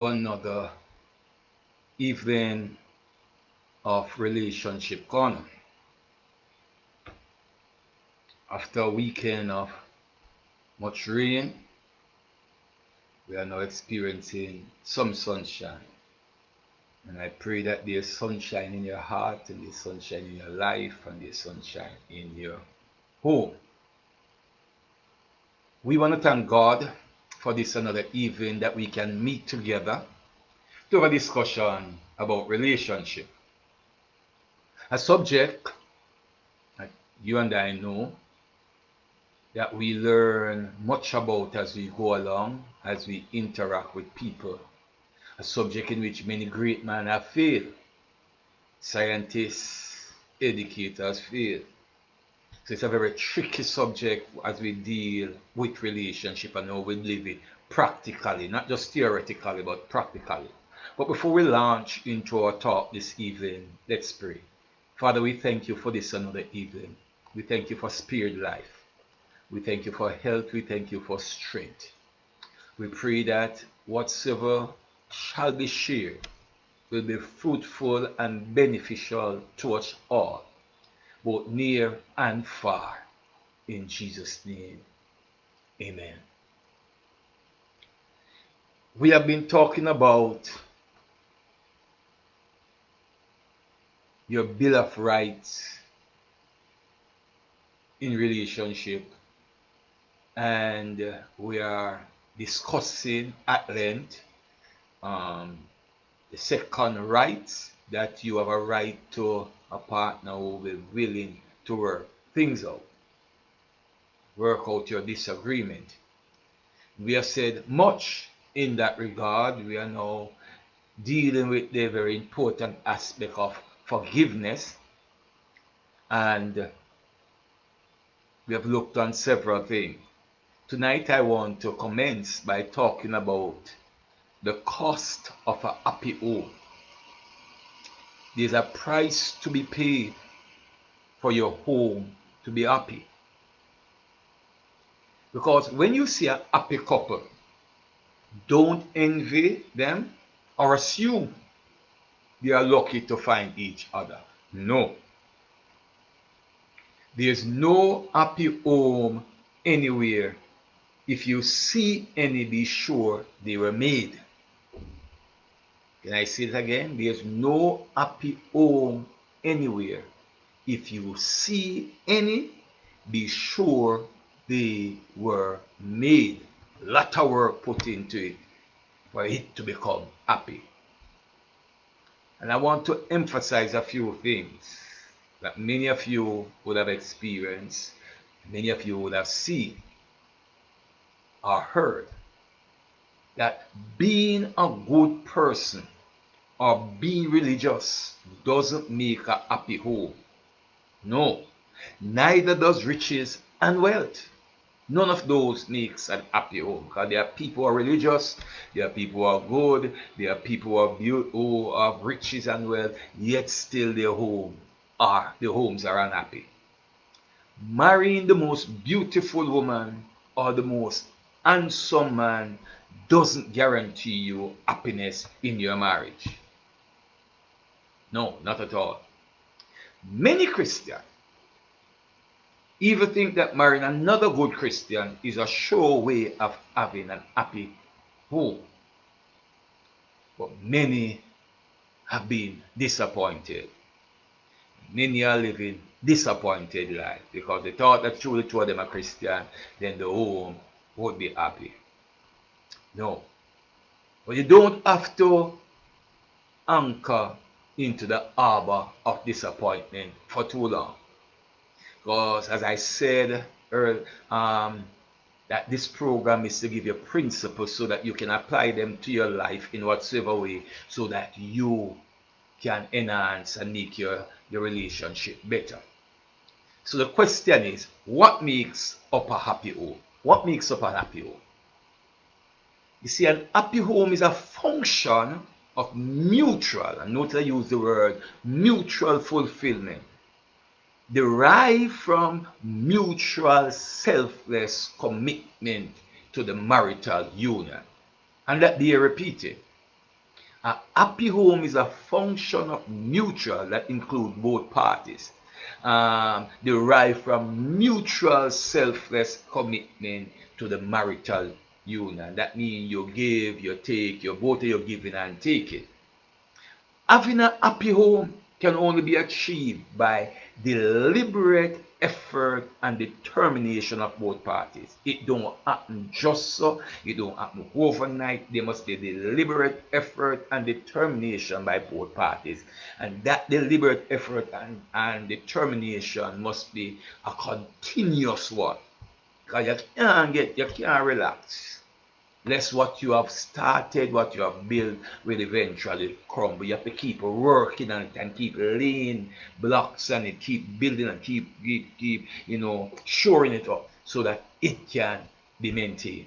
Another evening of Relationship Corner. After a weekend of much rain, we are now experiencing some sunshine. And I pray that there's sunshine in your heart, and there's sunshine in your life, and there's sunshine in your home. We want to thank God for this another evening that we can meet together to have a discussion about relationship. A subject that you and I know that we learn much about as we go along, as we interact with people. A subject in which many great men have failed. Scientists, educators fail. So it's a very tricky subject as we deal with relationship and how we live it practically, not just theoretically, but practically. But before we launch into our talk this evening, let's pray. Father, we thank you for this another evening. We thank you for spirit life. We thank you for health. We thank you for strength. We pray that whatsoever shall be shared will be fruitful and beneficial to us all, both near and far. In Jesus' name, amen. We have been talking about your Bill of Rights in relationship, and we are discussing at length the second right, that you have a right to a partner who will be willing to work out your disagreement. We have said much in that regard. We are now dealing with the very important aspect of forgiveness, and we have looked on several things. Tonight I want to commence by talking about the cost of a happy home. There's a price to be paid for your home to be happy. Because when you see a happy couple, don't envy them or assume they are lucky to find each other. No. There's no happy home anywhere. If you see any, be sure they were made. Can I say it again? There's no happy home anywhere. If you see any, be sure they were made. Lot of work put into it for it to become happy. And I want to emphasize a few things that many of you would have experienced, many of you would have seen or heard. That being a good person or being religious doesn't make a happy home. No, neither does riches and wealth. None of those makes an happy home, because there are people who are religious, there are people who are good, there are people who have riches and wealth, yet still their homes are unhappy. Marrying the most beautiful woman or the most handsome man doesn't guarantee you happiness in your marriage. No, not at all. Many Christians even think that marrying another good Christian is a sure way of having an happy home. But many have been disappointed. Many are living disappointed life because they thought that truly two of them are Christian, then the home would be happy. No. But you don't have to anchor into the harbor of disappointment for too long. Because as I said earlier, that this program is to give you principles so that you can apply them to your life in whatsoever way, so that you can enhance and make your relationship better. So the question is, what makes up a happy home? What makes up a happy home? You see, an happy home is a function of mutual, and notice I use the word mutual fulfillment, derived from mutual selfless commitment to the marital union. And that they are repeated. A happy home is a function of mutual that include both parties. Derived from mutual selfless commitment to the marital union. That means you give, you take, you both of you giving and taking. Having a happy home can only be achieved by deliberate effort and determination of both parties. It don't happen just so, it don't happen overnight. There must be deliberate effort and determination by both parties. And that deliberate effort and determination must be a continuous one. Because you can't relax. Lest what you have started, what you have built will eventually crumble. You have to keep working on it and keep laying blocks on it, keep building and keep shoring it up so that it can be maintained.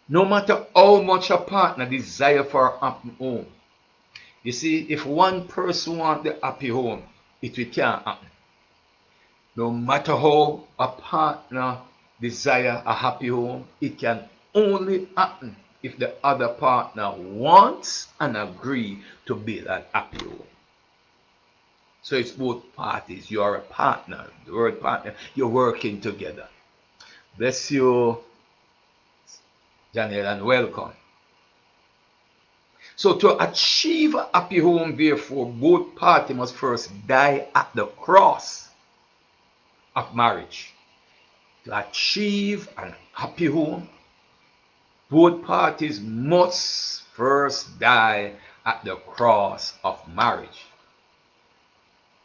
No matter how much a partner desire for a happy home, you see, if one person wants the happy home, it can't happen. No matter how a partner desire a happy home, it can only happen if the other partner wants and agree to build a happy home. So it's both parties. You are a partner. The word partner, you're working together. Bless you, Janelle, and welcome. So to achieve a happy home, therefore, both parties must first die at the cross of marriage. To achieve a happy home, both parties must first die at the cross of marriage.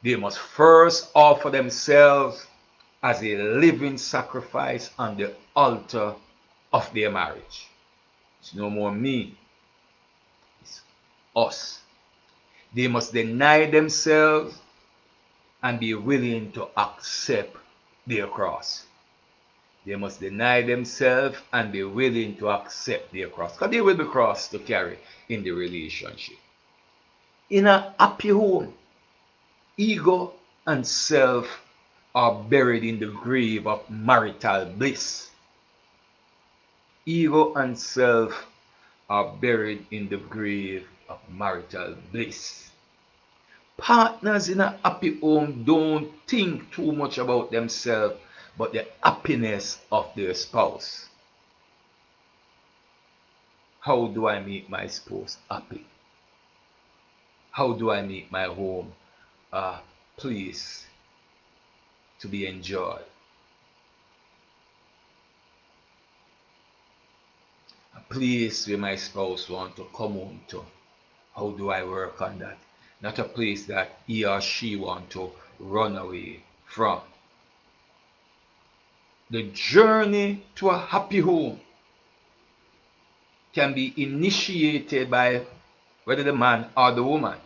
They must first offer themselves as a living sacrifice on the altar of their marriage. It's no more me, it's us. They must deny themselves and be willing to accept their cross. They must deny themselves and be willing to accept their cross. Because there will be cross to carry in the relationship. In a happy home, ego and self are buried in the grave of marital bliss. Ego and self are buried in the grave of marital bliss. Partners in a happy home don't think too much about themselves, but the happiness of their spouse. How do I make my spouse happy? How do I make my home a place to be enjoyed? A place where my spouse wants to come home to. How do I work on that? Not a place that he or she wants to run away from. The journey to a happy home can be initiated by whether the man or the woman.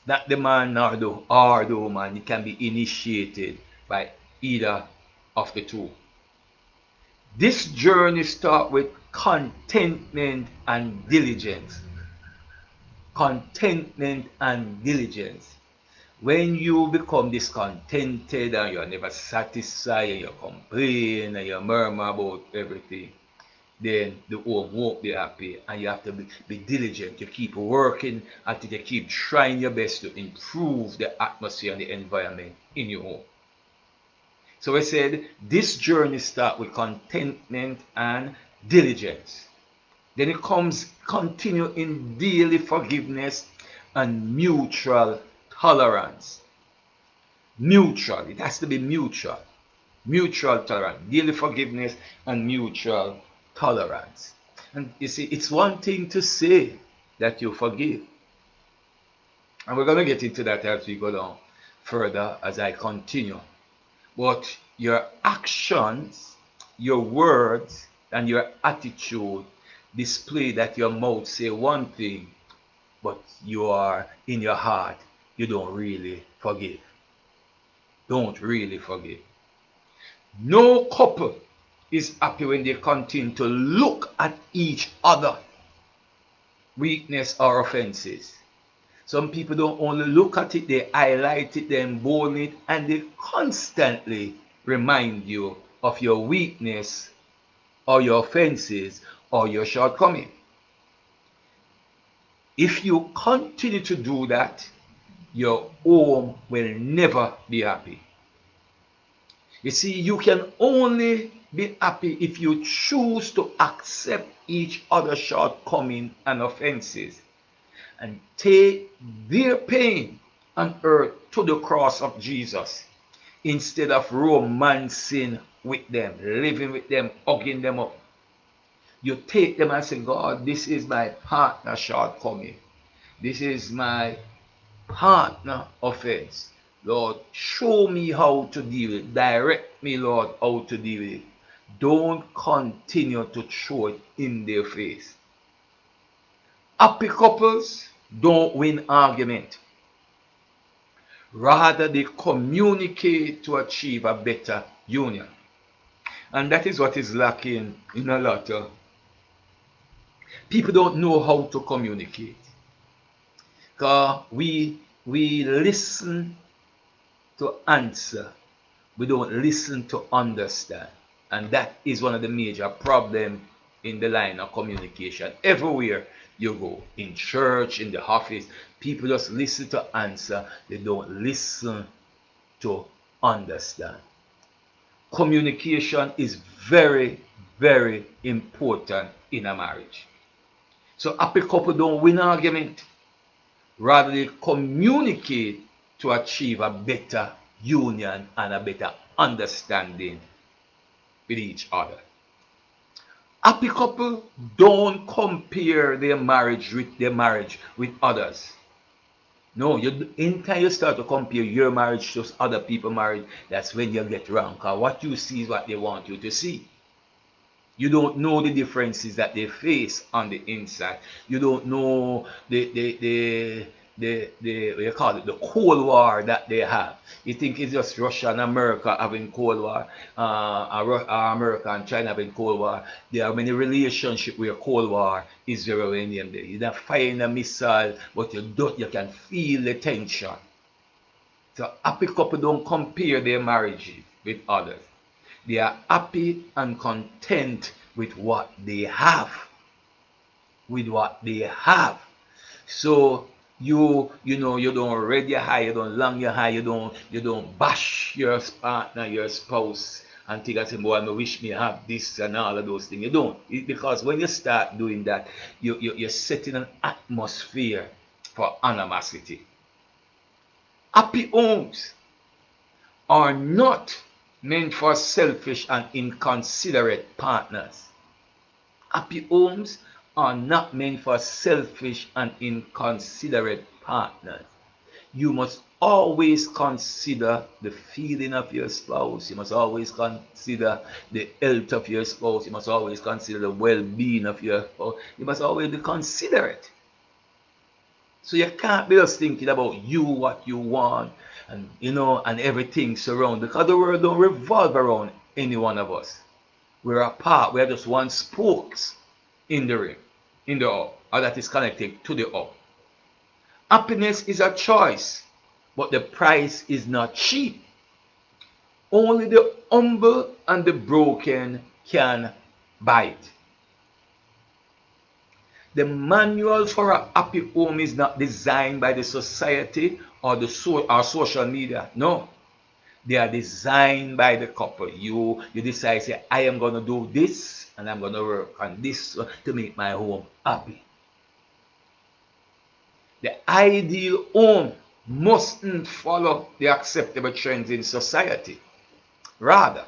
Not the man or the woman. It can be initiated by either of the two. This journey starts with contentment and diligence. Contentment and diligence. When you become discontented and you're never satisfied and you complain and you murmur about everything, then the home won't be happy, and you have to be diligent. You keep working until you keep trying your best to improve the atmosphere and the environment in your home. So I said this journey starts with contentment and diligence. Then it continue in daily forgiveness and mutual tolerance. Mutual, it has to be mutual. Mutual tolerance, daily forgiveness and mutual tolerance. And you see, it's one thing to say that you forgive. And we're going to get into that as we go down further as I continue. But your actions, your words, and your attitude display that your mouth say one thing, but you are in your heart, you don't really forgive. Don't really forgive. No couple is happy when they continue to look at each other weakness or offenses. Some people don't only look at it, they highlight it, they embolden it, and they constantly remind you of your weakness or your offenses or your shortcoming. If you continue to do that, your home will never be happy. You see, you can only be happy if you choose to accept each other's shortcomings and offenses and take their pain and hurt to the cross of Jesus instead of romancing with them, living with them, hugging them up. You take them and say, God, this is my partner shortcoming. This is my partner offense. Lord, show me how to deal with it. Direct me, Lord, how to deal with it. Don't continue to throw it in their face. Happy couples don't win argument. Rather, they communicate to achieve a better union. And that is what is lacking in a lot of people. Don't know how to communicate. Because we listen to answer. We don't listen to understand. And that is one of the major problems in the line of communication. Everywhere you go, in church, in the office, people just listen to answer. They don't listen to understand. Communication is very, very important in a marriage. So happy couple don't win argument. Rather, they communicate to achieve a better union and a better understanding with each other. Happy couple don't compare their marriage with others. No, anytime you start to compare your marriage to other people's marriage, that's when you get wrong. Because what you see is what they want you to see. You don't know the differences that they face on the inside. You don't know what you call it, the Cold War that they have. You think it's just Russia and America having Cold War, America and China having Cold War. There are many relationships where Cold War is very named there. You're not firing a missile, but you can feel the tension. So happy couple don't compare their marriages with others. They are happy and content with what they have. With what they have. So you don't raid your high, you don't long your high, you don't bash your partner, your spouse, and think and say, boy, I wish me have this and all of those things. You don't. Because when you start doing that, you're setting an atmosphere for animosity. Happy homes are not meant for selfish and inconsiderate partners. Happy homes are not meant for selfish and inconsiderate partners. You must always consider the feeling of your spouse. You must always consider the health of your spouse. You must always consider the well-being of your spouse. You must always be considerate. So you can't be just thinking about you, what you want, and and everything surround, because the world don't revolve around any one of us. We're a part, we're just one spokes in the ring, in the hub, or that is connected to the hub. Happiness is a choice, but the price is not cheap. Only the humble and the broken can buy it. The manual for a happy home is not designed by the society or or social media. No, they are designed by the couple. You decide, say, I am going to do this and I'm going to work on this to make my home happy. The ideal home mustn't follow the acceptable trends in society. Rather,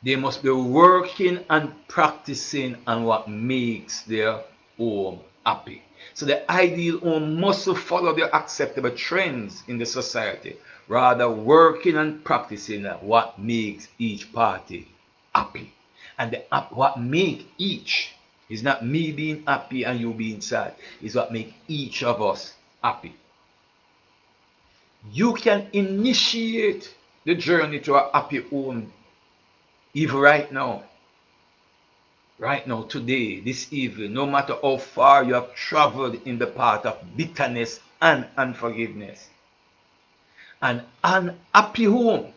they must be working and practicing on what makes their home happy. So the ideal home must follow the acceptable trends in the society, rather working and practicing what makes each party happy. And what makes each is not me being happy and you being sad. It's what makes each of us happy. You can initiate the journey to a happy home even right now, today, this evening, no matter how far you have traveled in the path of bitterness and unforgiveness. An unhappy home,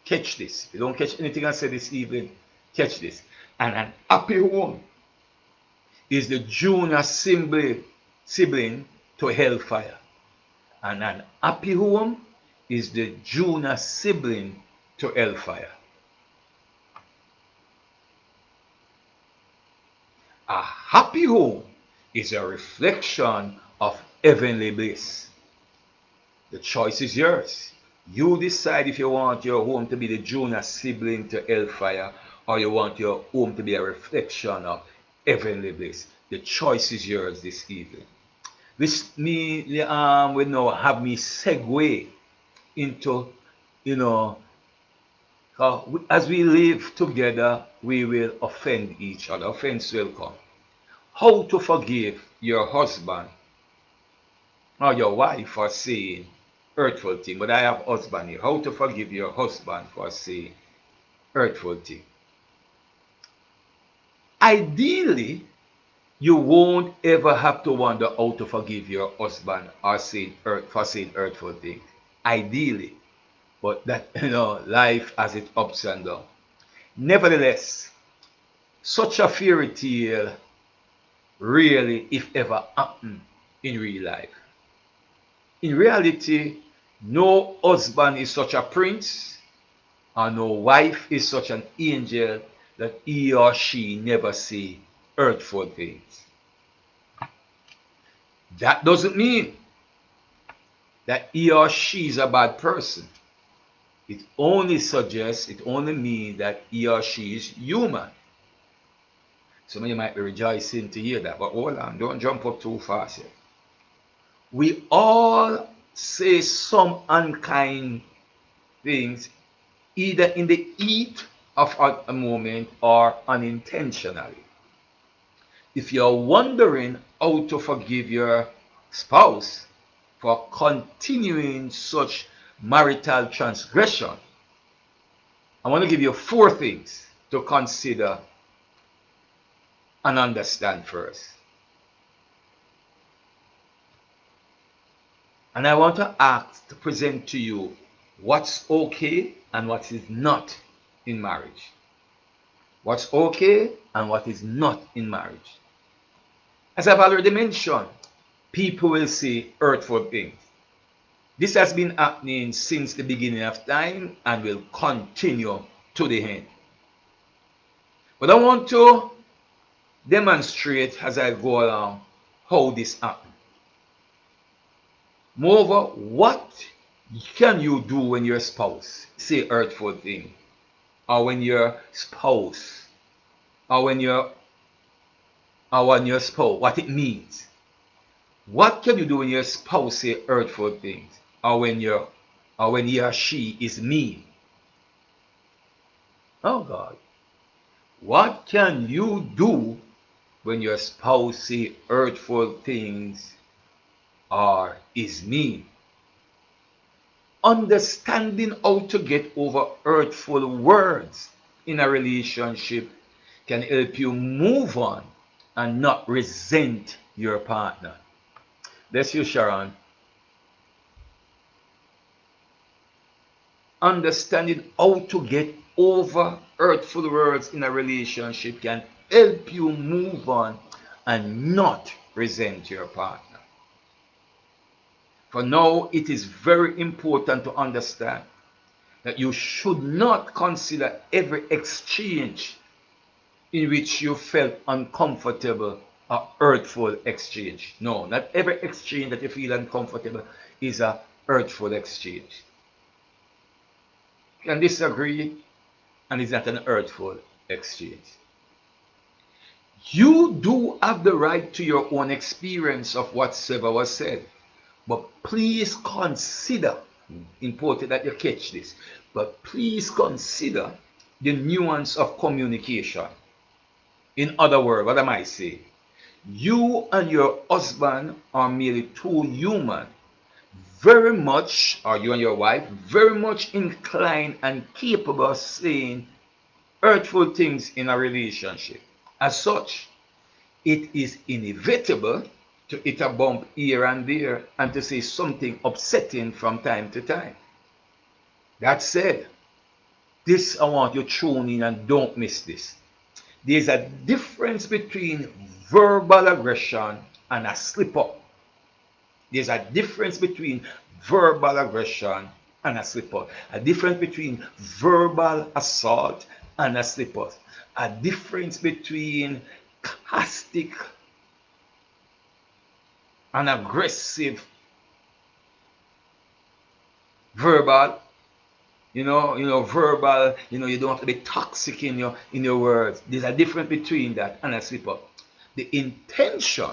catch this. If you don't catch anything I said this evening, Catch this. And an happy home is the junior sibling to hellfire. And an happy home is the junior sibling to hellfire. A happy home is a reflection of heavenly bliss. The choice is yours. You decide if you want your home to be the junior sibling to hellfire or you want your home to be a reflection of heavenly bliss. The choice is yours this evening. This will now have me segue into, you know, as we live together, we will offend each other. Offense will come. How to forgive your husband or your wife for saying hurtful thing. But I have husband here. How to forgive your husband for saying hurtful thing. Ideally, you won't ever have to wonder how to forgive your husband or for saying hurtful things. Ideally. But that, life has its ups and downs. Nevertheless, such a fairy tale really, if ever, happened in real life. In reality, no husband is such a prince, and no wife is such an angel that he or she never say hurtful things. That doesn't mean that he or she is a bad person. It only means that he or she is human. Some of you might be rejoicing to hear that, but hold on, don't jump up too fast yet. We all say some unkind things either in the heat of a moment or unintentionally. If you're wondering how to forgive your spouse for continuing such marital transgression, I want to give you 4 things to consider and understand first. And I want to present to you what's okay and what is not in marriage. What's okay and what is not in marriage. As I've already mentioned, people will say hurtful things. This has been happening since the beginning of time and will continue to the end. But I want to demonstrate as I go along how this happens. Moreover, what can you do when your spouse say hurtful thing, or when your spouse, what it means? What can you do when your spouse say hurtful things, or when he or she is mean? Oh God, what can you do when your spouse say hurtful things or is mean? Understanding how to get over hurtful words in a relationship can help you move on and not resent your partner. Bless you, Sharon. Understanding how to get over hurtful words in a relationship can help you move on and not resent your partner. For now, it is very important to understand that you should not consider every exchange in which you felt uncomfortable a hurtful exchange. No, not every exchange that you feel uncomfortable is a hurtful exchange. You can disagree, and it's not an hurtful exchange. You do have the right to your own experience of whatsoever was said. But please consider, important that you catch this, but please consider the nuance of communication. In other words, what am I saying? You and your husband are merely two humans, very much, or you and your wife, very much inclined and capable of saying hurtful things in a relationship. As such, it is inevitable to hit a bump here and there and to say something upsetting from time to time. That said, This I want you to tune in and don't miss this. There's a difference between verbal aggression and a slip up. There's a difference between verbal aggression and a slip up. A difference between verbal assault and a slip up. A difference between caustic and aggressive verbal. Verbal, you don't have to be toxic in your words. There's a difference between that and a slip up. The intention,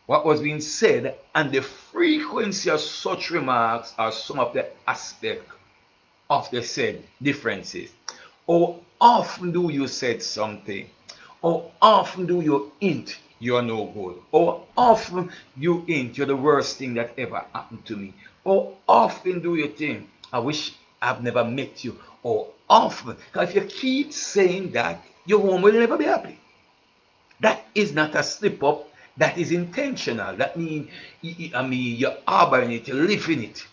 what was being said, and the frequency of such remarks are some of the aspects of the said differences. How often do you said something? How often do you hint you're no good? How often you hint you're the worst thing that ever happened to me? How often do you think I wish I've never met you? How often? Because if you keep saying that, your home will never be happy. That is not a slip up. That is intentional. That means, you're harboring it, you live in it.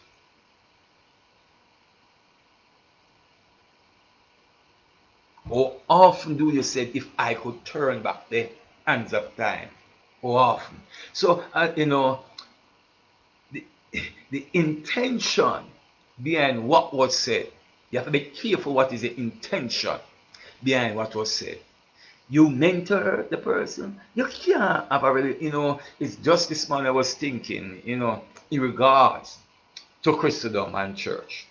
How often do you say, if I could turn back the hands of time? How often? So, the, the intention behind what was said, you have to be careful what is the intention behind what was said. You mentor the person, you can't have a really, it's just this morning I was thinking, in regards to Christendom and church.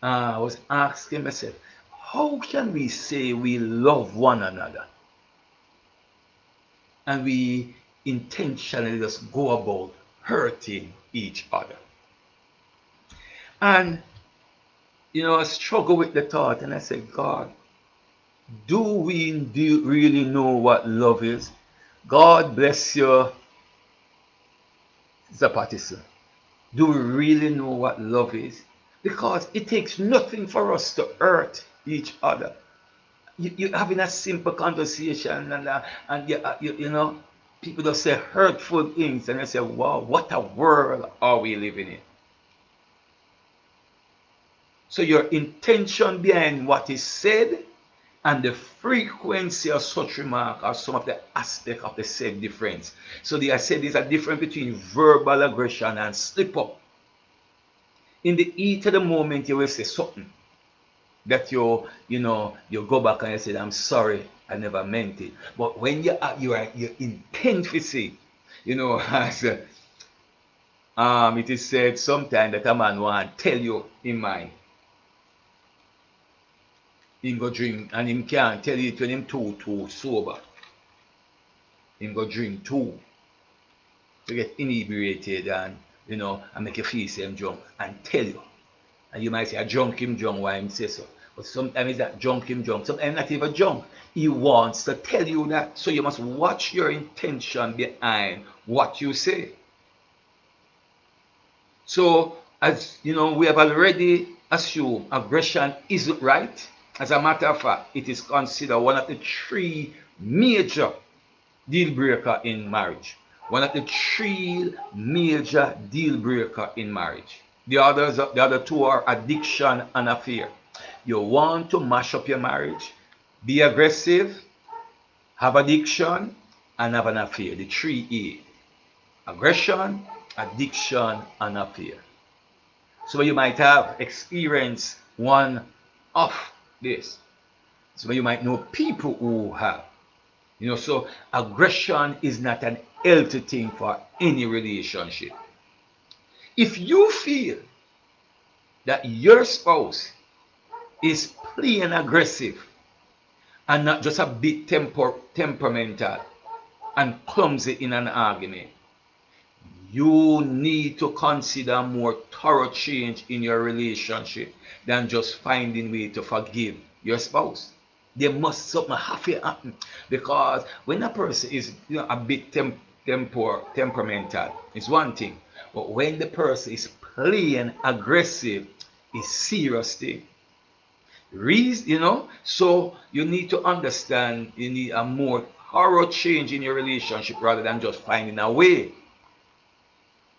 I was asking myself, how can we say we love one another and we intentionally just go about hurting each other? And, I struggle with the thought and I said, God, do we really know what love is? God bless you, Sister Pattison. Do we really know what love is? Because it takes nothing for us to hurt each other. You're having a simple conversation and people just say hurtful things and I say, wow, what a world are we living in? So your intention behind what is said and the frequency of such remark are some of the aspects of the said difference. So I said there's a difference between verbal aggression and slip up. In the heat of the moment, you will say something that you go back and you say, I'm sorry, I never meant it. But when you intent to say, as it is said sometimes that a man want to tell you in mind, him go drink and him can't tell it when him too sober. Him go drink too to get inebriated and make you feel same drunk and tell you. And you might say, I drunk him drunk, why him say so. But sometimes it's that drunk him drunk. Sometimes not even drunk. He wants to tell you that. So you must watch your intention behind what you say. So, as we have already assumed aggression isn't right. As a matter of fact, it is considered one of the 3 major deal breaker in marriage. One of the 3 major deal breaker in marriage. The other 2 are addiction and affair. You want to mash up your marriage, be aggressive, have addiction, and have an affair. The 3 A. Aggression, addiction, and affair. So you might have experienced one of this. So you might know people who have. So aggression is not an healthy thing for any relationship. If you feel that your spouse is plain aggressive and not just a bit temperamental and clumsy in an argument, you need to consider more thorough change in your relationship than just finding way to forgive your spouse. There must something have to happen, because when a person is a bit temperamental, it's one thing, but when the person is plain aggressive, it's serious thing. So you need to understand you need a more thorough change in your relationship rather than just finding a way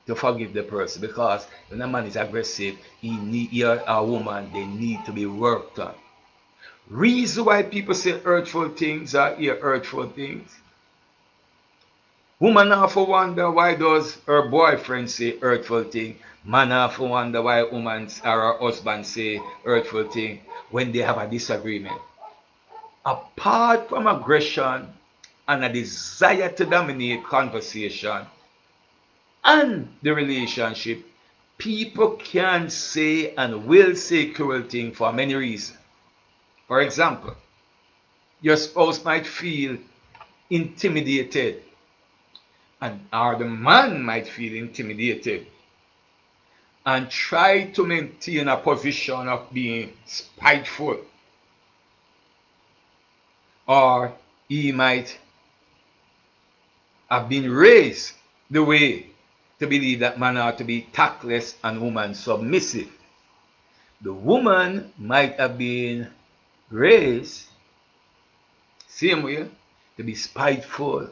to forgive the person, because when a man is aggressive, he or a woman, they need to be worked on. Reason why people say hurtful things or hear hurtful things. Woman have to wonder why does her boyfriend say hurtful thing. Man have to wonder why woman or her husband say hurtful thing when they have a disagreement. Apart from aggression and a desire to dominate conversation and the relationship, people can say and will say cruel things for many reasons. For example, your spouse might feel intimidated, and or the man might feel intimidated and try to maintain a position of being spiteful, or he might have been raised the way to believe that man ought to be tactless and woman submissive. The woman might have been raised same way to be spiteful,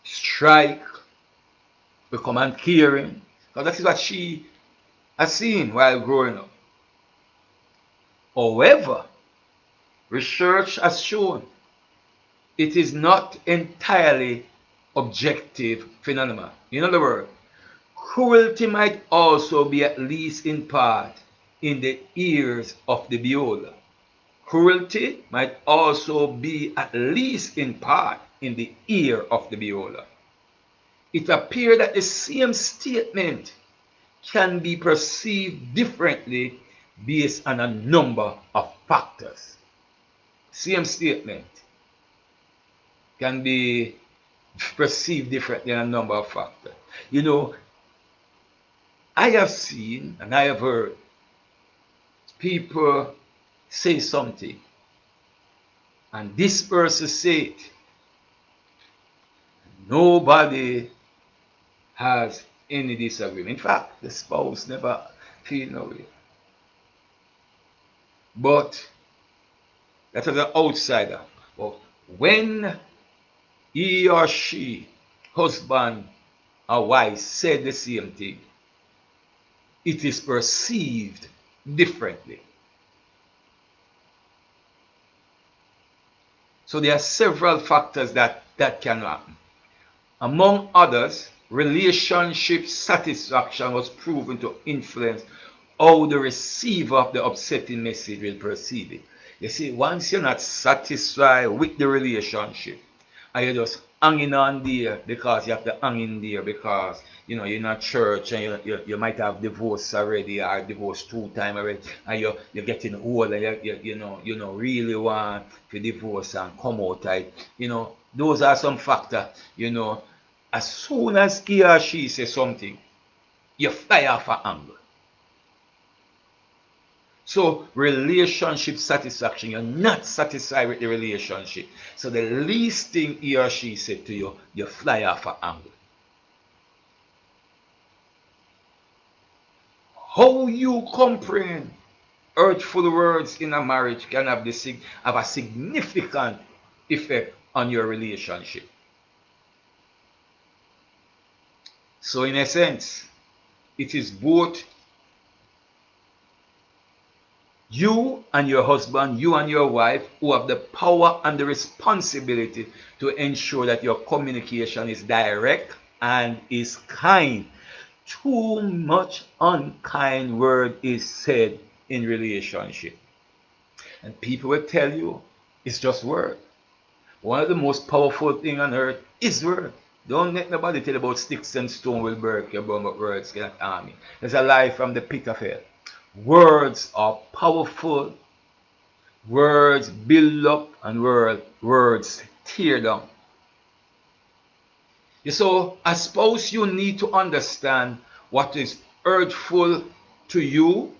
strike, become uncaring, because that is what she has seen while growing up. However, research has shown it is not entirely objective phenomenon. In other words, cruelty might also be, at least in part, in the ears of the beholder. Cruelty might also be, at least in part, in the ear of the beholder. It appears that the same statement can be perceived differently based on a number of factors. Same statement can be perceived differently in a number of factors. You know, I have seen and I have heard people say something, and this person say it. Nobody has any disagreement. In fact, the spouse never feel no way. But that is an outsider. But when he or she, husband or wife, said the same thing, it is perceived differently. So there are several factors that can happen. Among others, relationship satisfaction was proven to influence how the receiver of the upsetting message will perceive it. You see, once you're not satisfied with the relationship, and you're just hanging on there because you have to hang in there because you're in a church, and you might have divorced already, or divorced 2 times already, and you're getting old, and you know really want to divorce and come out. Those are some factors. As soon as he or she says something, you fly off an angle. So relationship satisfaction, you're not satisfied with the relationship. So the least thing he or she said to you, you fly off an angle. How you comprehend hurtful words in a marriage can have a significant effect on your relationship. So in essence, it is both you and your husband, you and your wife, who have the power and the responsibility to ensure that your communication is direct and is kind. Too much unkind word is said in relationship, and people will tell you it's just word. One of the most powerful things on earth is word. Don't let nobody tell you about sticks and stone will break your bone, but words cannot harm you. There's a lie from the pit of hell. Words are powerful. Words build up, and words tear down. So I suppose you need to understand what is hurtful to you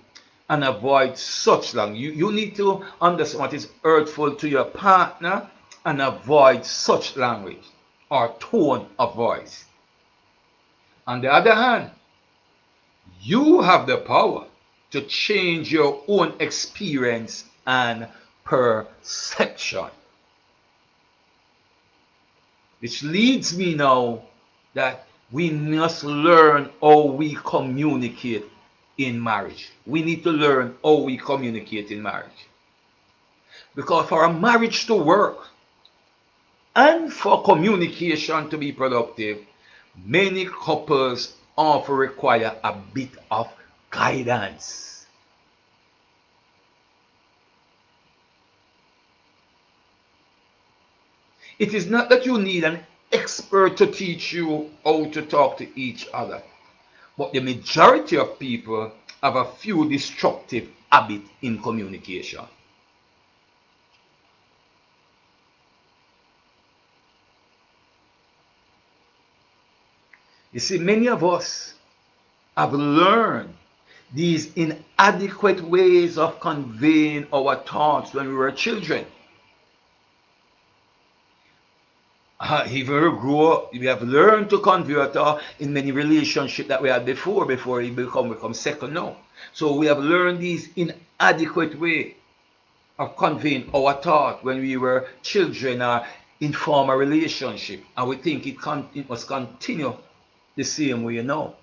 and avoid such language. You need to understand what is hurtful to your partner and avoid such language or tone of voice. On the other hand, you have the power to change your own experience and perception. Which leads me now that We must learn how we communicate in marriage. We need to learn how we communicate in marriage. Because for a marriage to work and for communication to be productive, many couples often require a bit of guidance. It is not that you need an expert to teach you how to talk to each other, but the majority of people have a few destructive habits in communication. You see, many of us have learned these inadequate ways of conveying our thoughts when we were children. If we grow up, we have learned to convey our thought in many relationships that we had before it become second now. So we have learned these inadequate way of conveying our thought when we were children or in former relationship, and we think it must continue the same way now.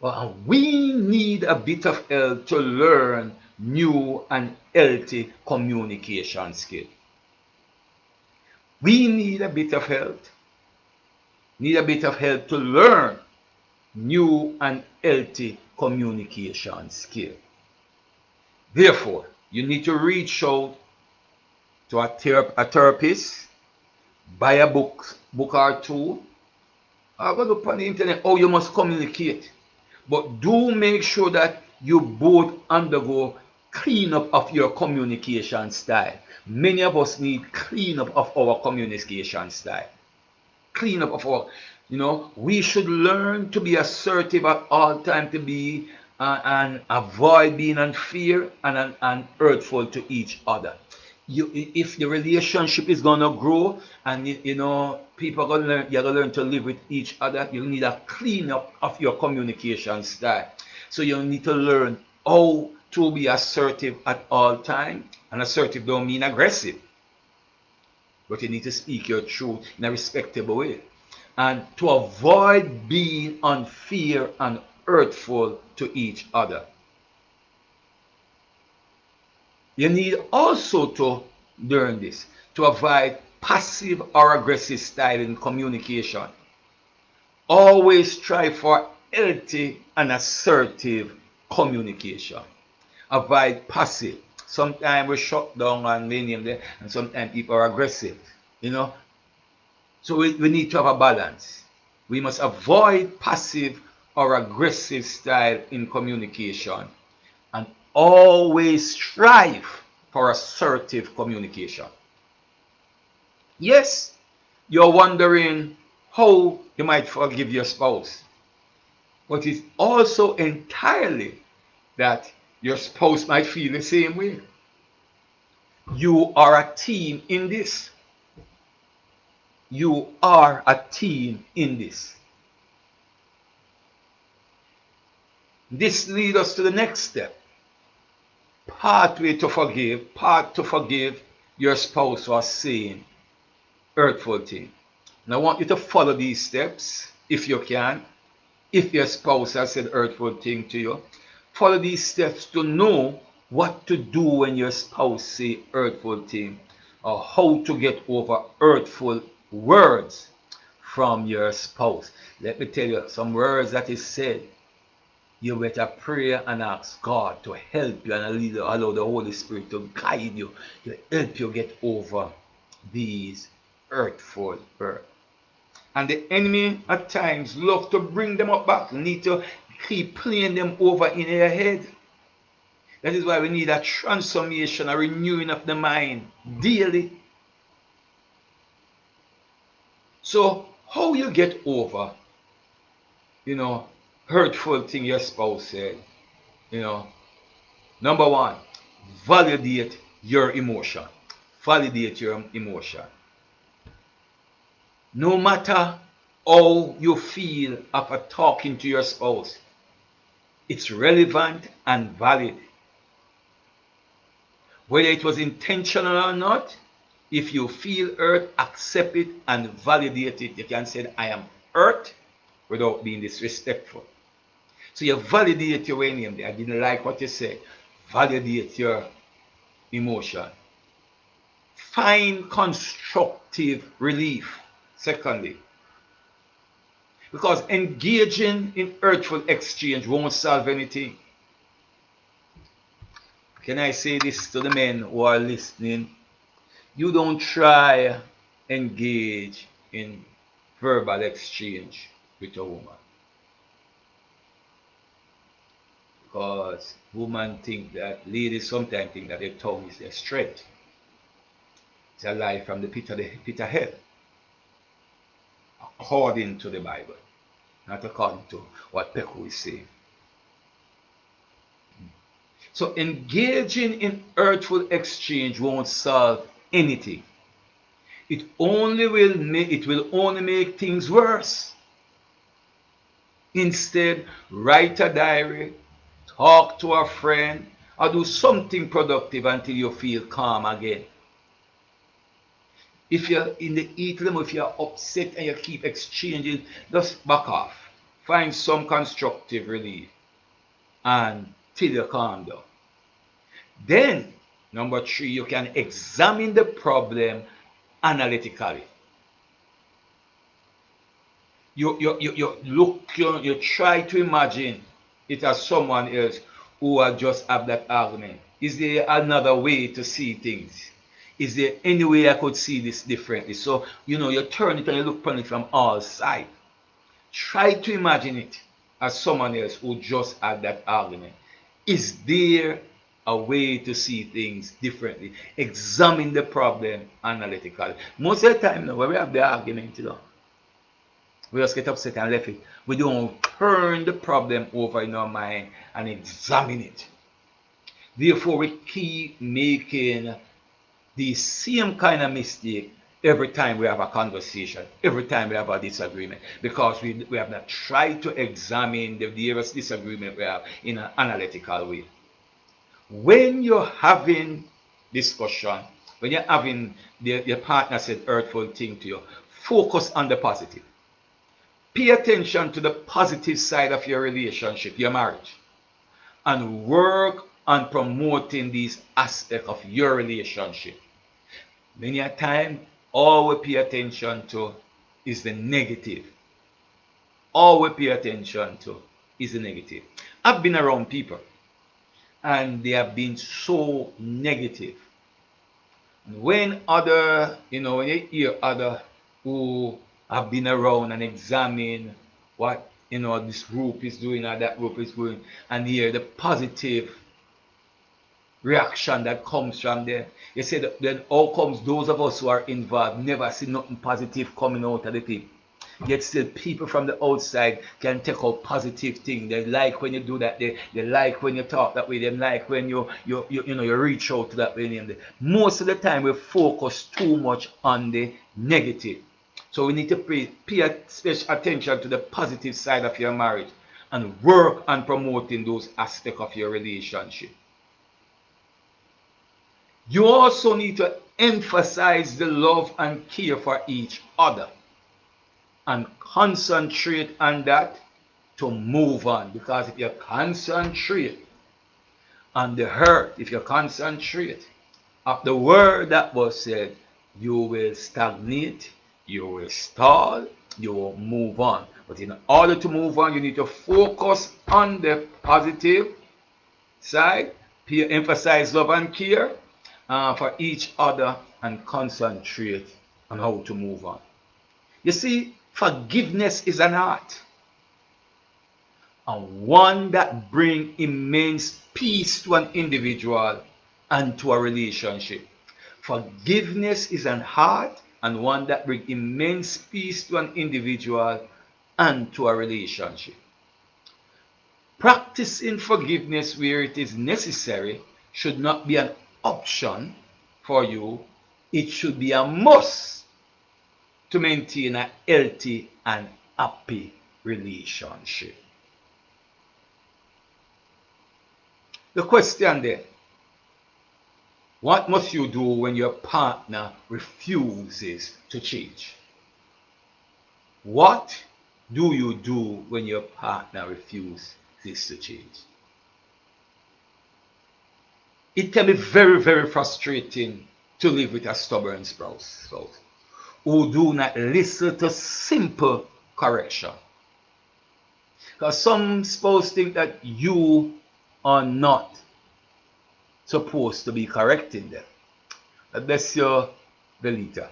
Well, we need a bit of help to learn new and healthy communication skills. We need a bit of help. Need a bit of help to learn new and healthy communication skills. Therefore, you need to reach out to a therapist, buy a book or two, or go look on the internet how you must communicate. But do make sure that you both undergo cleanup of your communication style. Many of us need cleanup of our communication style. Cleanup of our, we should learn to be assertive at all time, to be and avoid being unfair and hurtful to each other. If the relationship is gonna grow, and people are gonna learn, you're gonna learn to live with each other. You need a cleanup of your communication style. So you need to learn how to be assertive at all time. And assertive don't mean aggressive, but you need to speak your truth in a respectable way, and to avoid being unfair and hurtful to each other. You need also to learn this, to avoid passive or aggressive style in communication. Always strive for healthy and assertive communication. Avoid passive. Sometimes we shut down and name them, and sometimes people are aggressive. So we need to have a balance. We must avoid passive or aggressive style in communication, and always strive for assertive communication. Yes, you're wondering how you might forgive your spouse, but it's also entirely that your spouse might feel the same way. You are a team in this. You are a team in this. This leads us to the next step. Part to forgive your spouse for saying hurtful things. And I want you to follow these steps if you can. If your spouse has said hurtful thing to you, follow these steps to know what to do when your spouse say hurtful thing, or how to get over hurtful words from your spouse. Let me tell you, some words that is said, you better pray and ask God to help you, and allow the Holy Spirit to guide you, to help you get over these hurtful words. And the enemy at times love to bring them up back. You need to keep playing them over in your head. That is why we need a transformation, a renewing of the mind daily. So how you get over, hurtful thing your spouse said, number one, validate your emotion. Validate your emotion. No matter how you feel after talking to your spouse, it's relevant and valid. Whether it was intentional or not, if you feel hurt, accept it and validate it. You can say, I am hurt, without being disrespectful. So you validate your way name there. I didn't like what you said. Validate your emotion. Find constructive relief. Secondly, because engaging in hurtful exchange won't solve anything. Can I say this to the men who are listening? You don't try engage in verbal exchange with a woman, because women think that, ladies sometimes think that their tongue is their strength. It's a lie from the pit of hell, according to the Bible, not according to what Peccoo is saying. So engaging in hurtful exchange won't solve anything. It will only make things worse. Instead, write a diary, talk to a friend, or do something productive until you feel calm again. If you're in the heat of them, if you're upset and you keep exchanging, just back off. Find some constructive relief until you calm down. Then, number 3, you can examine the problem analytically. You try to imagine it as someone else who will just have that argument. Is there another way to see things? Is there any way I could see this differently? So, you turn it and you look upon it from all sides. Try to imagine it as someone else who just had that argument. Is there a way to see things differently? Examine the problem analytically. Most of the time, when we have the argument, we just get upset and left it. We don't turn the problem over in our mind and examine it. Therefore, we keep making the same kind of mistake every time we have a conversation, every time we have a disagreement, because we have not tried to examine the various disagreement we have in an analytical way. When you're having discussion, when you're having your partner said hurtful thing to you, focus on the positive. Pay attention to the positive side of your relationship, your marriage, and work on promoting these aspects of your relationship. Many a time, all we pay attention to is the negative. All we pay attention to is the negative. I've been around people, and they have been so negative. When when you hear other who have been around and examine what this group is doing or that group is doing, and hear the positive reaction that comes from there, you say that then how comes those of us who are involved never see nothing positive coming out of the thing? Yet still people from the outside can take out positive things. They like when you do that. They like when you talk that way. They like when you reach out to that way. Most of the time we focus too much on the negative. So we need to pay special attention to the positive side of your marriage and work on promoting those aspects of your relationship. You also need to emphasize the love and care for each other and concentrate on that to move on. Because if you concentrate on the hurt, if you concentrate on the word that was said, you will stagnate, you will stall, you will move on. But in order to move on, you need to focus on the positive side, emphasize love and care for each other, and concentrate on how to move on. You see, forgiveness is an art, and one that brings immense peace to an individual and to a relationship. Forgiveness is an art and one that brings immense peace to an individual and to a relationship. Practicing forgiveness where it is necessary should not be an option for you. It should be a must to maintain a healthy and happy relationship. The question then, what must you do when your partner refuses to change? What do you do when your partner refuses to change? It can be very, very frustrating to live with a stubborn spouse who do not listen to simple correction. Because some spouse think that you are not supposed to be correcting them. That's your believer.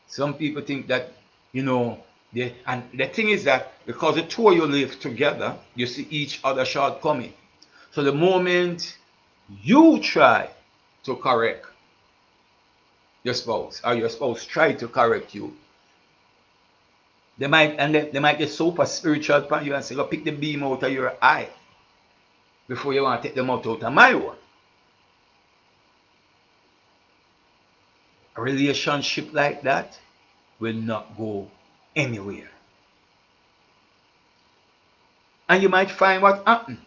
Some people think that, and the thing is that because the two of you live together, you see each other shortcoming. So the moment you try to correct your spouse, or your spouse try to correct you, they might get super spiritual upon you and say, go pick the beam out of your eye before you want to take them out of my one. A relationship like that will not go anywhere. And you might find what happened.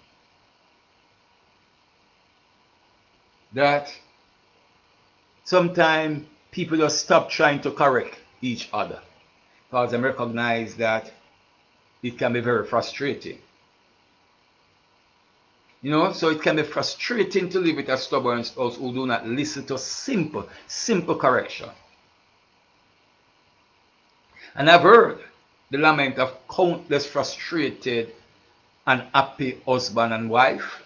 That sometimes people just stop trying to correct each other because they recognize that it can be very frustrating. So it can be frustrating to live with a stubborn spouse who do not listen to simple correction. And I've heard the lament of countless frustrated and happy husband and wife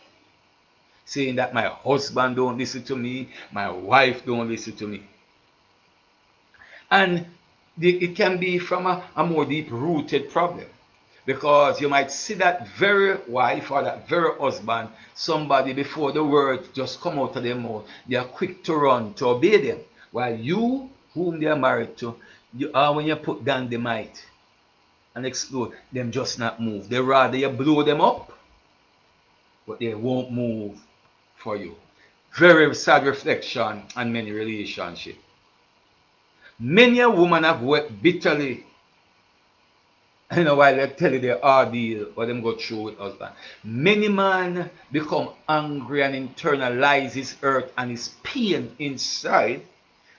saying that my husband don't listen to me, my wife don't listen to me. And it can be from a more deep-rooted problem. Because you might see that very wife or that very husband, somebody before the words just come out of their mouth, they are quick to run to obey them. While you, whom they are married to, when you put down the might and explode, them just not move. They rather you blow them up, but they won't move for you. Very sad reflection on many relationships. Many a woman have wept bitterly while they tell you their ordeal what them go through with husband. Many man become angry and internalize his hurt and his pain inside,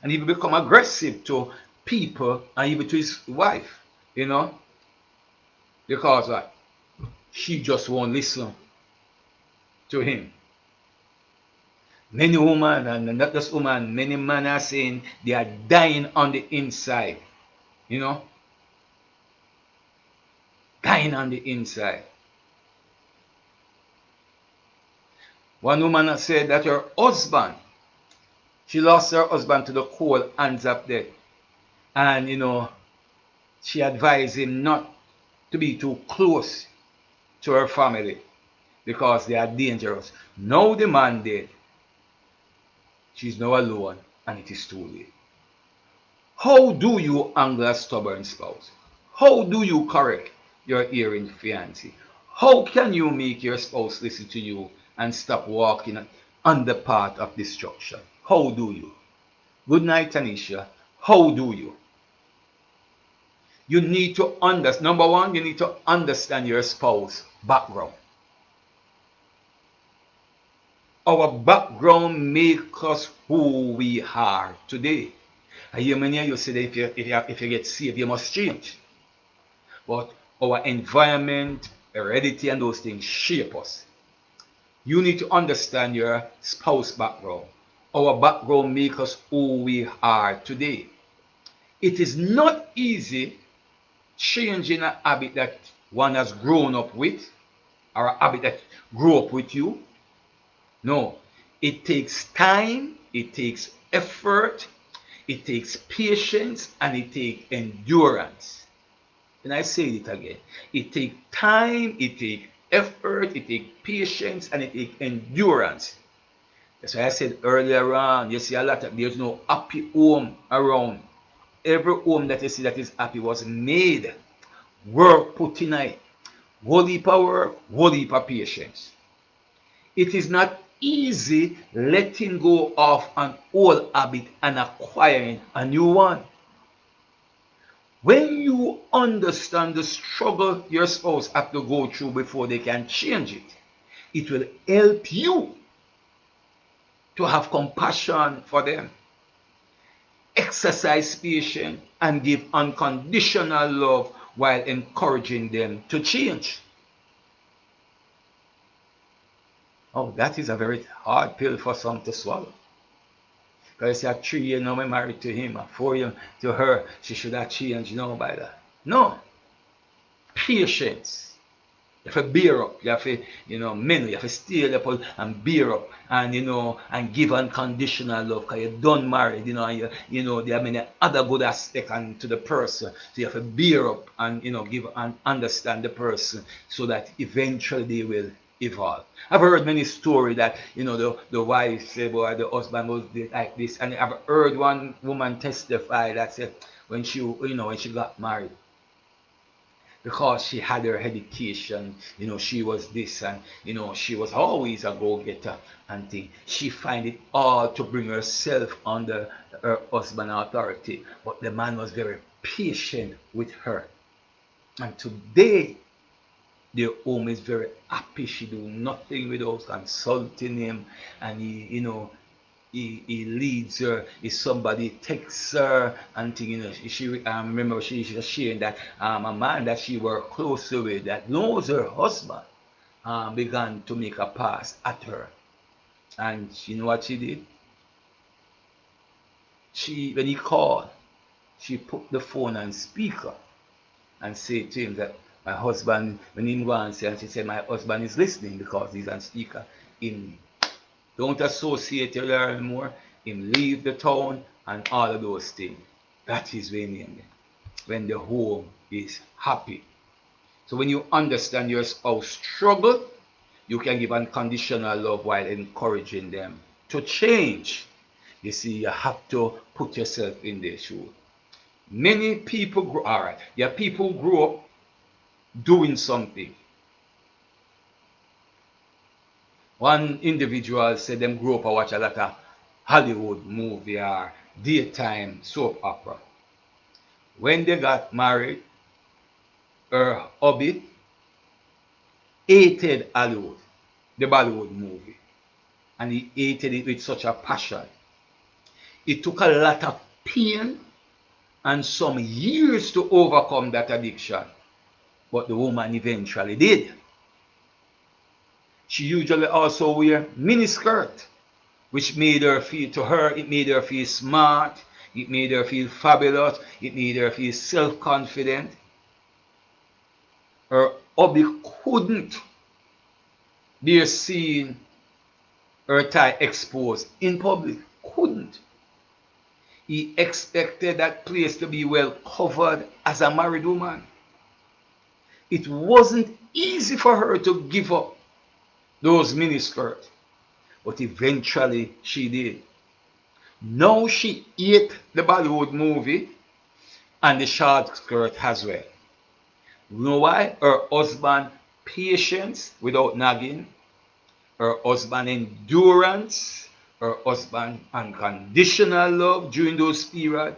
and he will become aggressive to people and even to his wife, because what? She just won't listen to him. Many women, and not just women, many men are saying they are dying on the inside, dying on the inside. One woman said that her husband, she lost her husband to the cold hands of death. And, she advised him not to be too close to her family because they are dangerous. Now the man dead. She's now alone and it is too late. How do you anger a stubborn spouse? How do you correct your erring fiancé? How can you make your spouse listen to you and stop walking on the path of destruction? How do you? Good night, Tanisha. How do you? You need to understand. Number one, you need to understand your spouse's background. Our background makes us who we are today. I hear many of you say that if you get saved, you must change. But our environment, heredity, and those things shape us. You need to understand your spouse background. Our background makes us who we are today. It is not easy changing a habit that one has grown up with, or a habit that grew up with you. No, it takes time, it takes effort, it takes patience, and it takes endurance. And I say it again. It takes time, it takes effort, it takes patience, and it takes endurance. That's why I said earlier on, you see there's no happy home around. Every home that you see that is happy was made. Work put in it. Whole heap of work, whole heap of patience. It is not easy letting go of an old habit and acquiring a new one. When you understand the struggle your spouse have to go through before they can change it, it will help you to have compassion for them. Exercise patience and give unconditional love while encouraging them to change. Oh, that is a very hard pill for some to swallow. Because you say, 3 years now I'm married to him, 4 years to her, she should have changed now by that. No. Patience. You have to bear up. You have to, men, you have to stay up and bear up and, and give unconditional love because you're done married, and there are many other good aspects to the person. So you have to bear up and, give and understand the person so that eventually they will evolve. I've heard many stories that, the wife said, boy, the husband was like this. And I've heard one woman testify that said when when she got married, because she had her education, she was this and, she was always a go-getter and thing. She find it hard to bring herself under her husband's authority, but the man was very patient with her. And today, their home is very happy. She do nothing without consulting him, and he leads her. If somebody texts her and thing, she remember she was sharing that a man that she worked closely with that knows her husband began to make a pass at her, and you know what she did? When he called, she put the phone on speaker and said to him that my husband, when he wants, and she said my husband is listening because he's on speaker. In Don't associate with her anymore. Him leave the town and all of those things. That is when the home is happy. So when you understand your spouse struggle, you can give unconditional love while encouraging them to change. You see, you have to put yourself in their shoes. Many people grow, all right, people grow up doing something. One individual said them grew up and watch a lot of Hollywood movie or daytime soap opera. When they got married, her hubby hated Hollywood, the Bollywood movie, and he hated it with such a passion. It took a lot of pain and some years to overcome that addiction, but the woman eventually did. She usually also wear miniskirt, which made her feel, to her, it made her feel smart, it made her feel fabulous, it made her feel self-confident. Her hubby couldn't be seen her thigh exposed in public. Couldn't. He expected that place to be well covered as a married woman. It wasn't easy for her to give up those miniskirts, but eventually she did. Now she ate the Bollywood movie and the short skirt as well. You know why? Her husband patience without nagging, her husband endurance, her husband unconditional love during those periods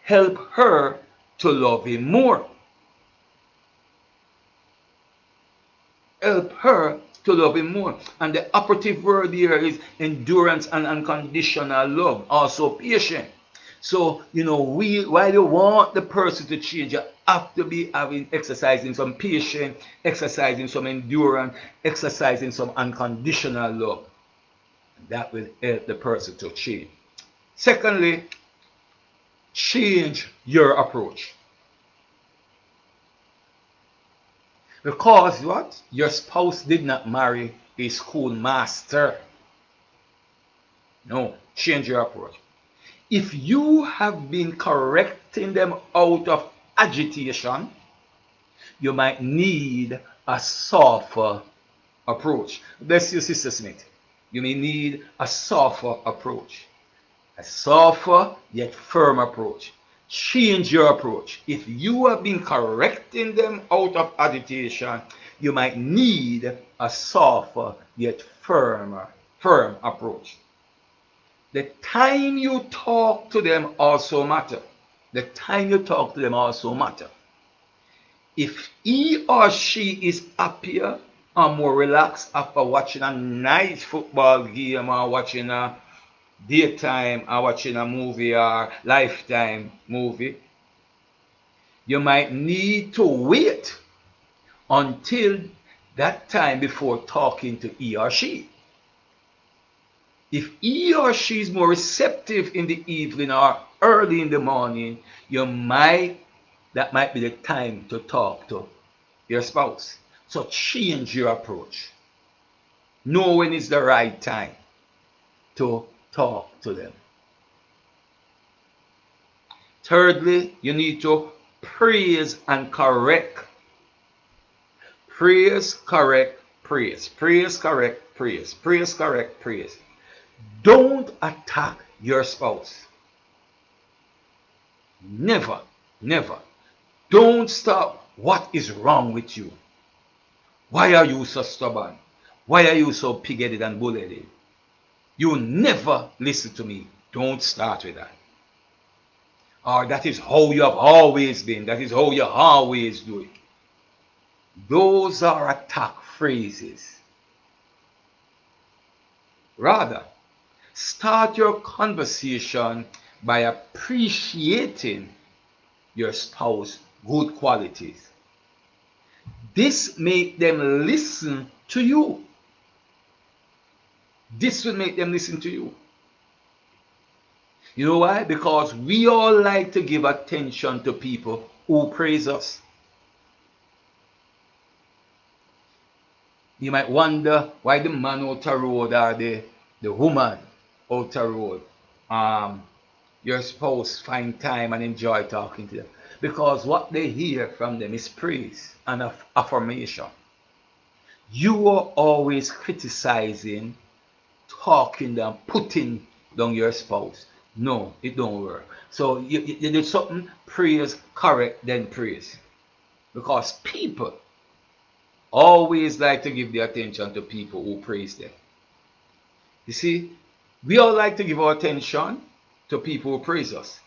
help her to love him more. Help her to love him more. And the operative word here is endurance and unconditional love, also patient. So, while you want the person to change, you have to be exercising some patience, exercising some endurance, exercising some unconditional love. That will help the person to change. Secondly, change your approach. Because what? Your spouse did not marry a schoolmaster. No, change your approach. If you have been correcting them out of agitation, you might need a softer approach. Bless you, Sister Smith. You may need a softer approach. A softer yet firm approach. Change your approach. If you have been correcting them out of agitation, you might need a softer yet firm approach. The time you talk to them also matter. The time you talk to them also matter. If he or she is happier or more relaxed after watching a nice football game or watching a daytime or watching a movie or lifetime movie, You might need to wait until that time before talking to he or she. If he or she is more receptive in the evening or early in the morning, that might be the time to talk to your spouse. So change your approach. Know when is the right time to talk to them. Thirdly, you need to praise and correct. Praise, correct, praise. Praise, correct, praise. Praise, correct, praise. Don't attack your spouse. Never, never. Don't stop. What is wrong with you? Why are you so stubborn? Why are you so pig-headed and bull-headed? You never listen to me. Don't start with that. Or that is how you have always been. That is how you always do it. Those are attack phrases. Rather, start your conversation by appreciating your spouse's good qualities. This makes them listen to you. This will make them listen to you. You know why? Because we all like to give attention to people who praise us. You might wonder why the man out the road or the woman out the road, your spouse find time and enjoy talking to them. Because what they hear from them is praise and affirmation. You are always criticizing, talking down, putting down your spouse. No, it don't work. So you do something, praise, correct, then praise. Because people always like to give their attention to people who praise them. You see, we all like to give our attention to people who praise us.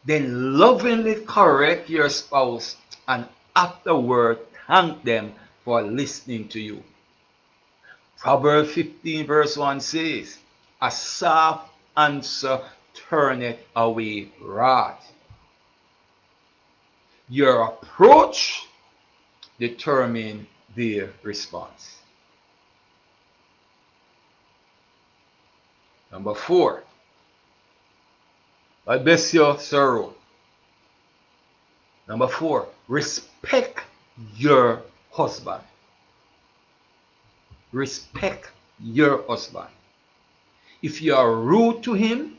Then lovingly correct your spouse and afterward thank them for listening to you. Proverbs 15 verse 1 says, a soft answer turneth away wrath. Your approach determines their response. Number 4. God bless you, sir. Number 4. Respect your husband. Respect your husband. If you are rude to him,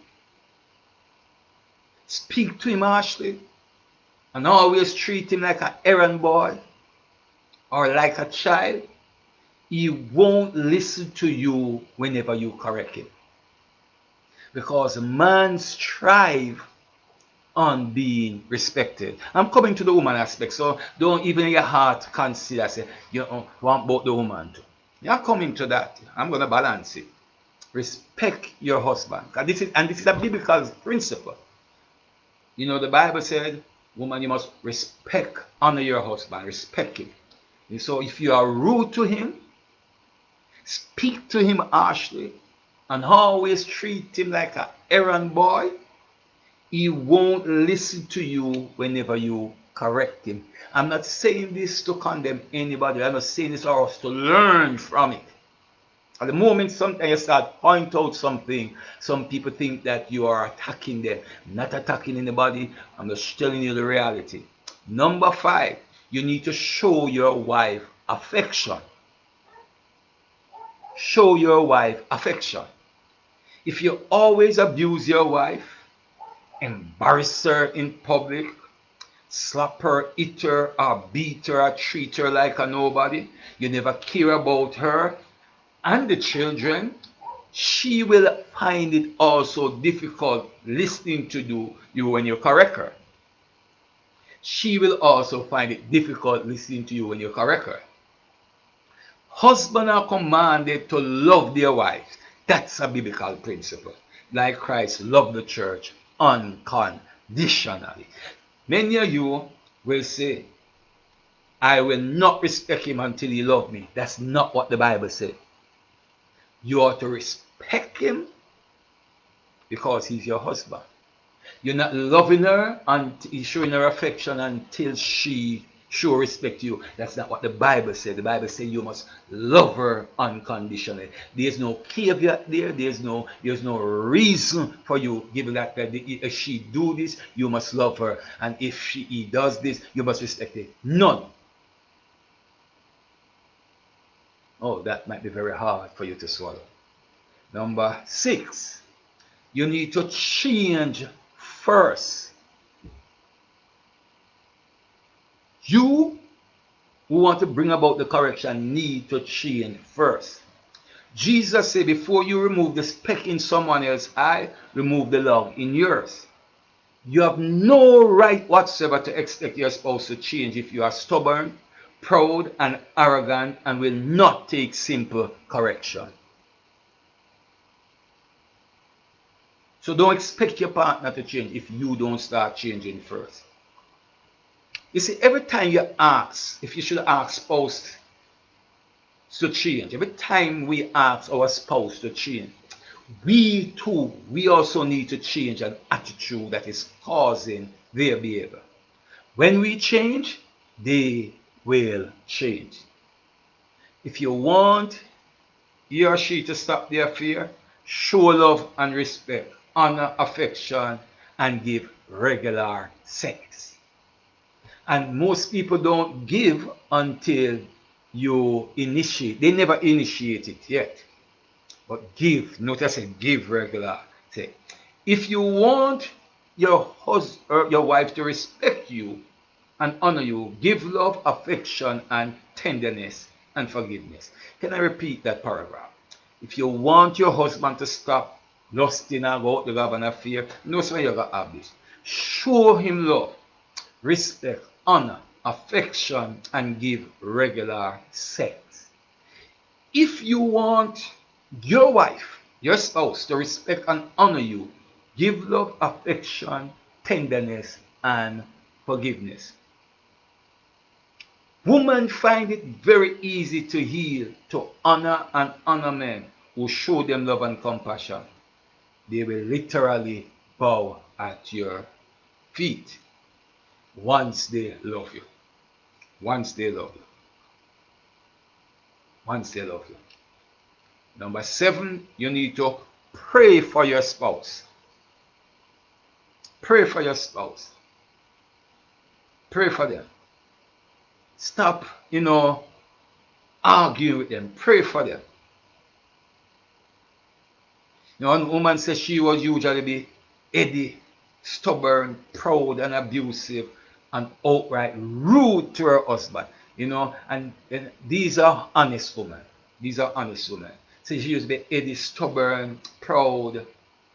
speak to him harshly, and always treat him like an errand boy or like a child, he won't listen to you whenever you correct him. Because man strive on being respected. I'm coming to the woman aspect, so don't even in your heart consider say you want both the woman too. You're coming to that. I'm gonna balance it. Respect your husband. This is a biblical principle. You know, the Bible said, woman, you must respect, honor your husband, respect him. And so if you are rude to him, speak to him harshly, and always treat him like an errand boy, he won't listen to you whenever you correct him. I'm not saying this to condemn anybody. I'm not saying this for us to learn from it. At the moment, sometimes you start point out something, some people think that you are attacking them. I'm not attacking anybody. I'm just telling you the reality. Number 5, you need to show your wife affection. Show your wife affection. If you always abuse your wife, embarrass her in public, slap her, hit her, or beat her, or treat her like a nobody, you never care about her and the children, she will find it also difficult listening to you when you correct her. She will also find it difficult listening to you when you correct her. Husbands are commanded to love their wives. That's a biblical principle. Like Christ loved the church unconditionally. Many of you will say, I will not respect him until he loves me. That's not what the Bible says. You ought to respect him because he's your husband. You're not loving her and showing her affection until she show respect to you. That's not what the Bible said. The Bible says you must love her unconditionally. There's no caveat there. There's no reason for you giving that. If she do this, you must love her, and if he does this, you must respect it. None. Oh, that might be very hard for you to swallow. Number 6, you need to change first. You who want to bring about the correction need to change first. Jesus said, before you remove the speck in someone else's eye, remove the log in yours. You have no right whatsoever to expect your spouse to change if you are stubborn, proud, and arrogant and will not take simple correction. So don't expect your partner to change if you don't start changing first. You see, every time you ask, if you should ask spouse to change, every time we ask our spouse to change, we also need to change an attitude that is causing their behavior. When we change, they will change. If you want he or she to stop their fear, show love and respect, honor, affection, and give regular sex. And most people don't give until you initiate. They never initiate it yet. But give, notice I said give regular sex. If you want your husband or your wife to respect you and honor you, give love, affection, and tenderness and forgiveness. Can I repeat that paragraph? If you want your husband to stop lusting and go out to have an affair, notice where you're going to have this. Show him love, respect, honor, affection, and give regular sex. If you want your wife, your spouse, to respect and honor you, give love, affection, tenderness, and forgiveness. Women find it very easy to heal, to honor and honor men who show them love and compassion. They will literally bow at your feet once they love you. Once they love you. Once they love you. Number 7, you need to pray for your spouse. Pray for your spouse. Pray for them. Stop, arguing with them. Pray for them. One woman says she was usually be heady, stubborn, proud, and abusive, and outright rude to her husband. And these are honest women. These are honest women. So she used to be heady, stubborn, proud,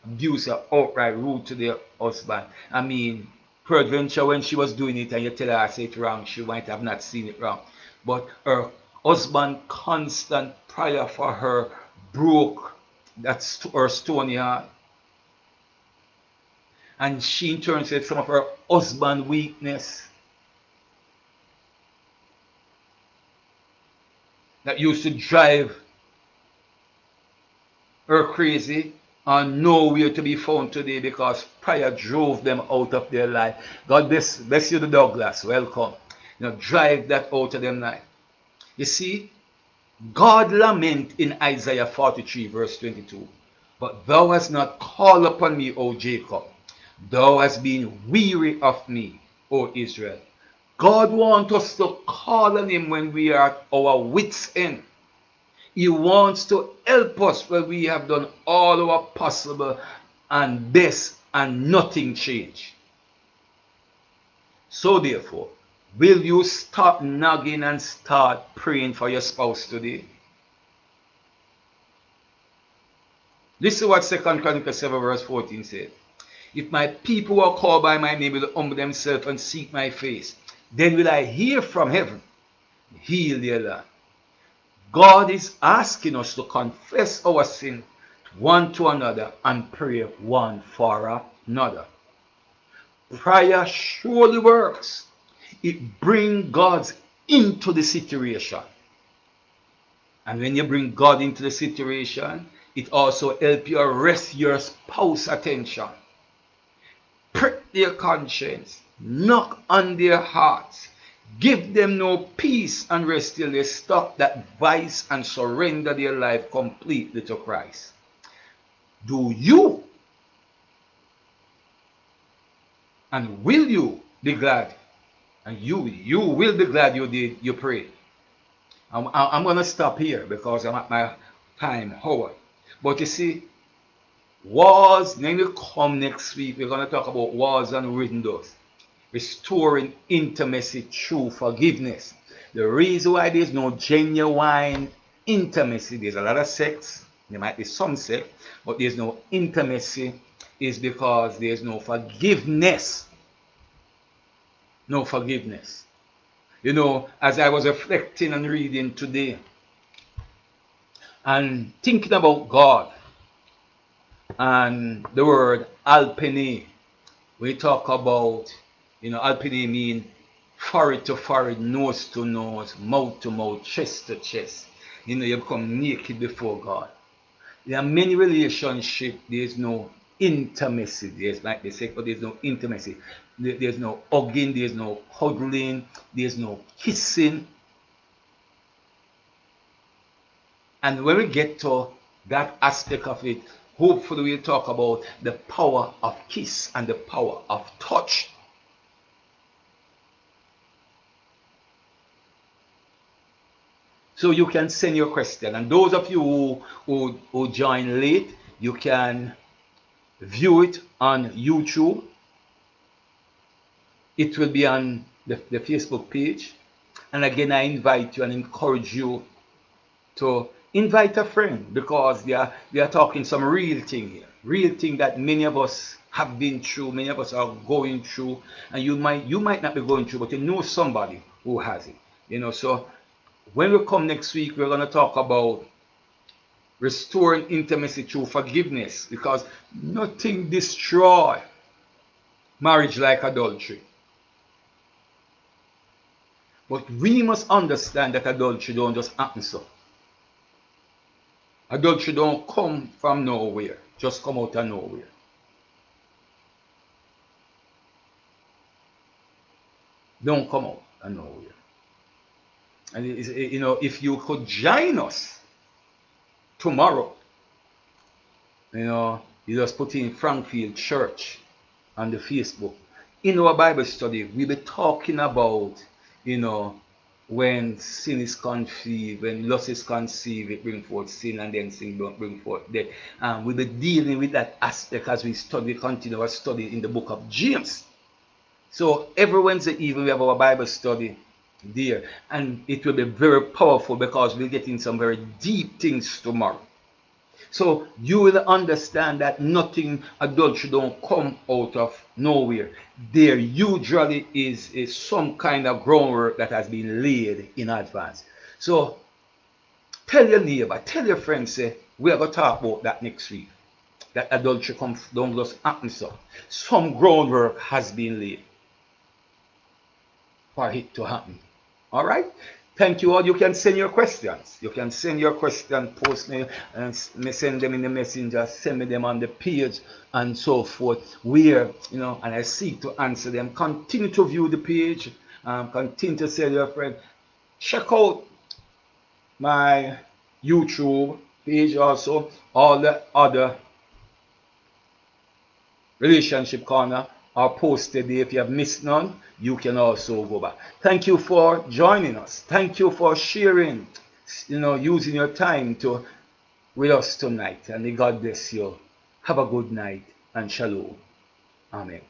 abusive, outright rude to their husband. I mean, peradventure when she was doing it and you tell her I say it wrong, she might have not seen it wrong. But her husband constant prayer for her broke her stony heart. And she in turn said some of her husband weakness that used to drive her crazy and nowhere to be found today because prayer drove them out of their life. God bless you, the Douglas. Welcome. Drive that out of them life. You see, God lament in Isaiah 43 verse 22. But thou hast not called upon me, O Jacob. Thou hast been weary of me, O Israel. God wants us to call on him when we are at our wits' end. He wants to help us when we have done all our possible and best and nothing changed. So therefore, will you stop nagging and start praying for your spouse today? Listen to what 2 Chronicles 7 verse 14 says. If my people who are called by my name will humble themselves and seek my face, then will I hear from heaven, heal their land. God is asking us to confess our sin one to another and pray one for another. Prayer surely works. It brings God into the situation. And when you bring God into the situation, it also helps you arrest your spouse's attention. their conscience, knock on their hearts, give them no peace and rest till they stop that vice and surrender their life completely to Christ. Do you and will you be glad? And you will be glad you prayed. I'm going to stop here because I'm at my time hour. But you see, wars, then we come next week, we're going to talk about wars and windows. Restoring intimacy through forgiveness. The reason why there's no genuine intimacy, there's a lot of sex, there might be some sex, but there's no intimacy, is because there's no forgiveness. No forgiveness. You know, as I was reflecting and reading today and thinking about God and the word alpene, we talk about, alpine mean forehead to forehead, nose to nose, mouth to mouth, chest to chest. You become naked before God. There are many relationships, there's no intimacy. There's like they say, but there's no intimacy. There's no hugging, there's no cuddling, there's no kissing. And when we get to that aspect of it, hopefully we'll talk about the power of kiss and the power of touch. So you can send your question, and those of you who join late, you can view it on YouTube. It will be on the Facebook page. And again, I invite you and encourage you to invite a friend, because we are talking some real thing here, real thing that many of us have been through, many of us are going through, and you might not be going through, but you know somebody who has it. So when we come next week, we're going to talk about restoring intimacy through forgiveness, because nothing destroys marriage like adultery. But we must understand that adultery don't just happen so. Adultery don't come from nowhere, just come out of nowhere. Don't come out of nowhere. And if you could join us tomorrow, you just put in Frankfield Church on the Facebook. In our Bible study, we'll be talking about, when sin is conceived, when lust is conceived, it brings forth sin, and then sin don't bring forth death. We'll be dealing with that aspect as we continue our study in the book of James. So every Wednesday evening we have our Bible study there, and it will be very powerful because we'll get in some very deep things tomorrow. So you will understand that adultery don't come out of nowhere. There usually is some kind of groundwork that has been laid in advance. So tell your neighbor, tell your friend, say, we are going to talk about that next week. That adultery don't just happen so. Some groundwork has been laid for it to happen. All right? Thank you all. You can send your questions. You can send your question, post me, and send them in the messenger, send me them on the page, and so forth. Where, and I seek to answer them. Continue to view the page. Continue to send your friend. Check out my YouTube page also. All the other relationship corner are posted there. If you have missed none, you can also go back. Thank you for joining us. Thank you for sharing, using your time with us tonight. And may God bless you. Have a good night and shalom. Amen.